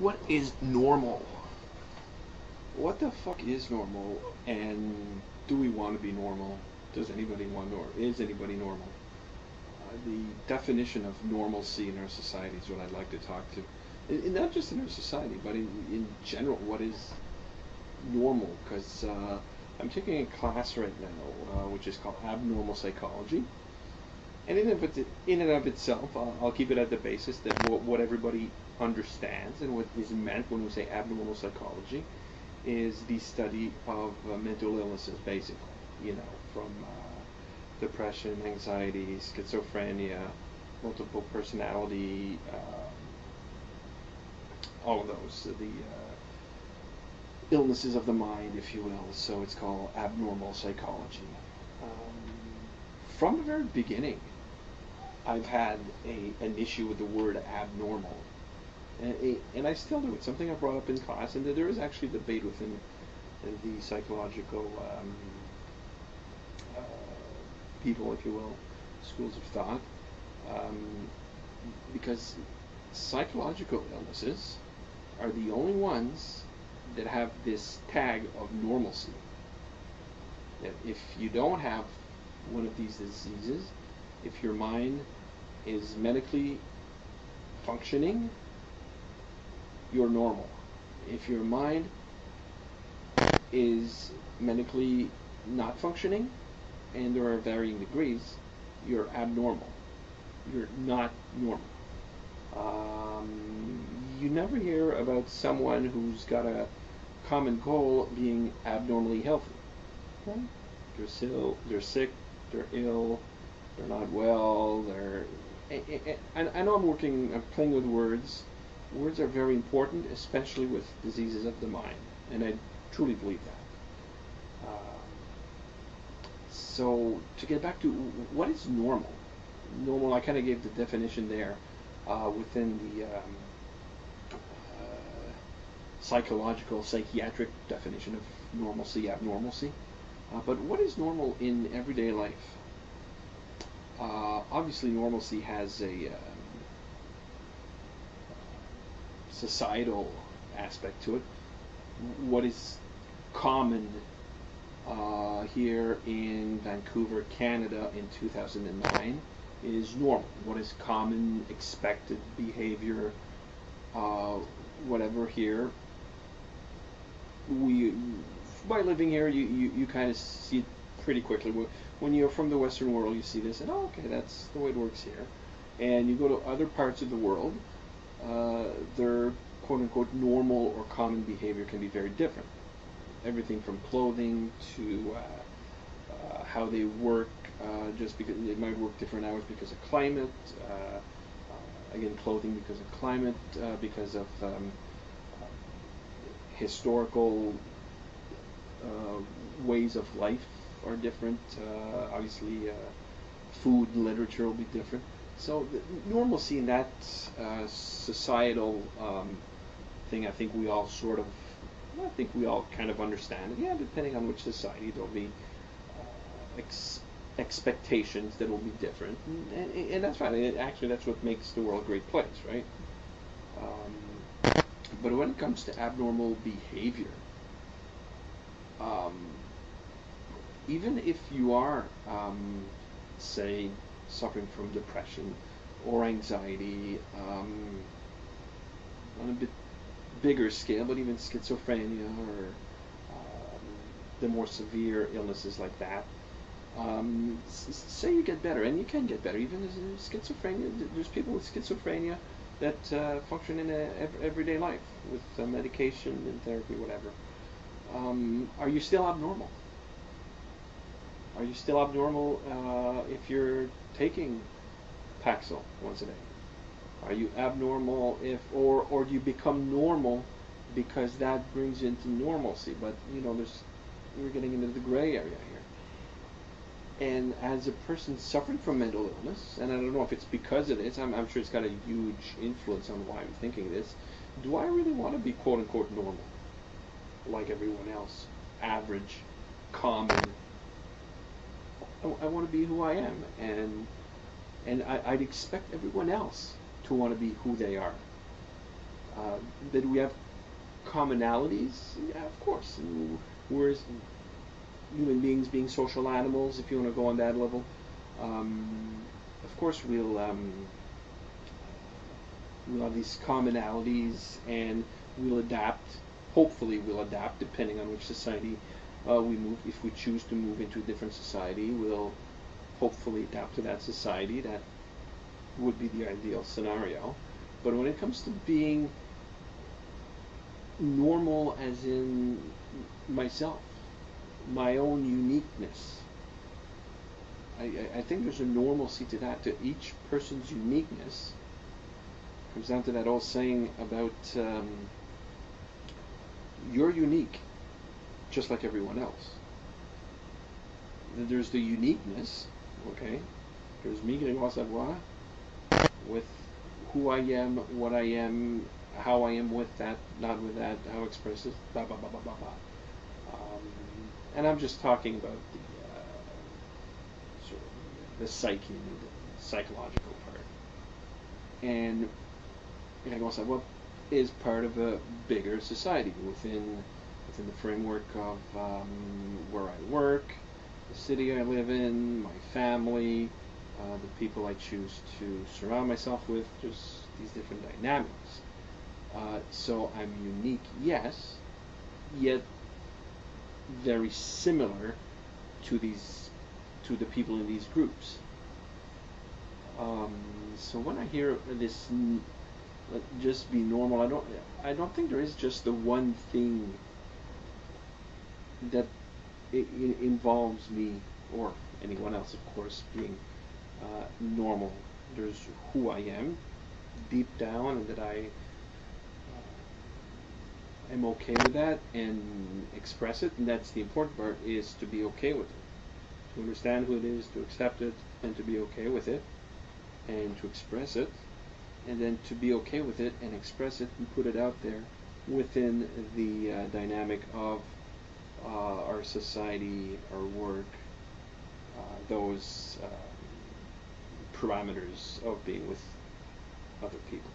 What is normal? What the fuck is normal? And do we want to be normal? Does anybody want or is anybody normal? The definition of normalcy in our society is what I'd like to talk to. Not just in our society, but in general, what is normal? Because I'm taking a class right now, which is called Abnormal Psychology. And in and of itself, I'll keep it at the basis that what everybody understands and what is meant when we say abnormal psychology is the study of mental illnesses, basically. You know, from depression, anxiety, schizophrenia, multiple personality, all of those, the illnesses of the mind, if you will. So it's called abnormal psychology. From the very beginning, I've had an issue with the word abnormal. And I still do. It's something I brought up in class, and there is actually debate within the psychological people, if you will, schools of thought, because psychological illnesses are the only ones that have this tag of normalcy. That if you don't have one of these diseases, if your mind is medically functioning, you're normal. If your mind is medically not functioning, and there are varying degrees, you're abnormal. You're not normal. You never hear about someone who's got a common goal being abnormally healthy. Okay? They're sick, they're ill, they're not well, I know I'm playing with words. Words are very important, especially with diseases of the mind, and I truly believe that. So to get back to what is normal? Normal, I kind of gave the definition there within the psychological, psychiatric definition of normalcy, abnormalcy. But what is normal in everyday life? Obviously, normalcy has a societal aspect to it. What is common here in Vancouver, Canada in 2009 is normal. What is common, expected behavior, whatever here. By living here, you kind of see it pretty quickly. When you're from the Western world, you see this, and okay, that's the way it works here. And you go to other parts of the world, their quote-unquote normal or common behavior can be very different. Everything from clothing to how they work, just because they might work different hours because of climate. Again, clothing because of climate, because of historical ways of life are different. Obviously, food and literature will be different. So the normalcy in that societal thing, I think we all kind of understand it. Yeah, depending on which society, there'll be expectations that will be different, and that's fine. Actually, that's what makes the world a great place, right? But when it comes to abnormal behavior, even if you are, say, suffering from depression or anxiety, on a bit bigger scale, but even schizophrenia or the more severe illnesses like that, say you get better, and you can get better. Even as schizophrenia, there's people with schizophrenia that function in everyday life with medication and therapy, whatever. Are you still abnormal? Are you still abnormal if you're taking Paxil once a day? Are you abnormal or do you become normal because that brings you into normalcy? But we're getting into the gray area here. And as a person suffering from mental illness, and I don't know if it's because of this, I'm sure it's got a huge influence on why I'm thinking this. Do I really want to be quote unquote normal, like everyone else, average, common? I want to be who I am, and I'd expect everyone else to want to be who they are. That we have commonalities, yeah, of course. We're human beings being social animals, if you want to go on that level. Of course, we'll have these commonalities, and we'll adapt. Hopefully, we'll adapt depending on which society we move. If we choose to move into a different society, we'll hopefully adapt to that society. That would be the ideal scenario. But when it comes to being normal, as in myself, my own uniqueness, I think there's a normalcy to that, to each person's uniqueness. Comes down to that old saying about you're unique, just like everyone else. There's the uniqueness, okay? There's me, Grégoire Savoie, with who I am, what I am, how I am with that, not with that, how I express it, blah, blah, blah, blah, blah, blah. And I'm just talking about sort of the psyche, the psychological part. And Grégoire Savoie is part of a bigger society within the framework of where I work, the city I live in, my family, the people I choose to surround myself with, just these different dynamics. So I'm unique, yes, yet very similar to the people in these groups. So when I hear this, just be normal, I don't think there is just the one thing that it involves me, or anyone else, of course, being normal. There's who I am deep down, and that I am okay with that and express it. And that's the important part, is to be okay with it, to understand who it is, to accept it, and to be okay with it, and to express it, and then to be okay with it and express it and put it out there within the dynamic of our society, our work, those parameters of being with other people.